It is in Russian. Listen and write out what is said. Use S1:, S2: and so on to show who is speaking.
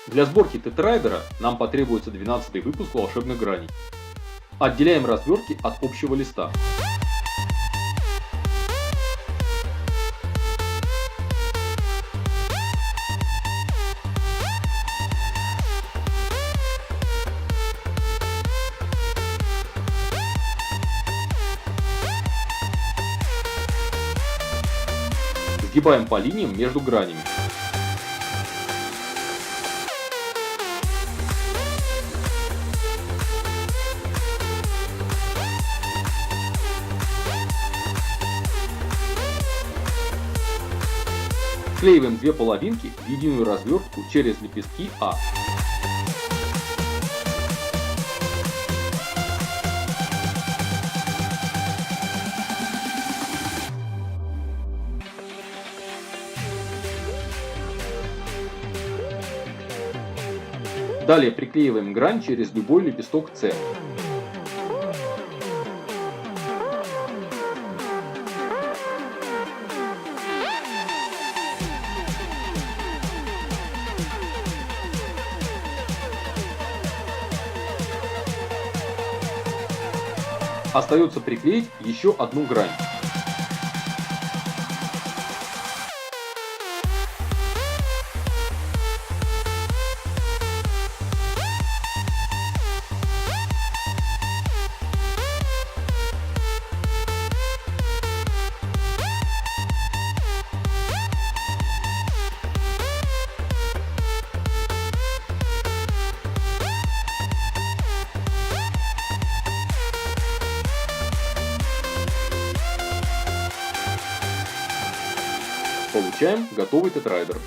S1: Для сборки тетрайдера нам потребуется 12 выпуск волшебных граней. Отделяем развертки от общего листа. Сгибаем по линиям между гранями. Склеиваем две половинки в единую развертку через лепестки А. Далее приклеиваем грань через любой лепесток С. Остается приклеить еще одну грань. Получаем готовый тетрайдер.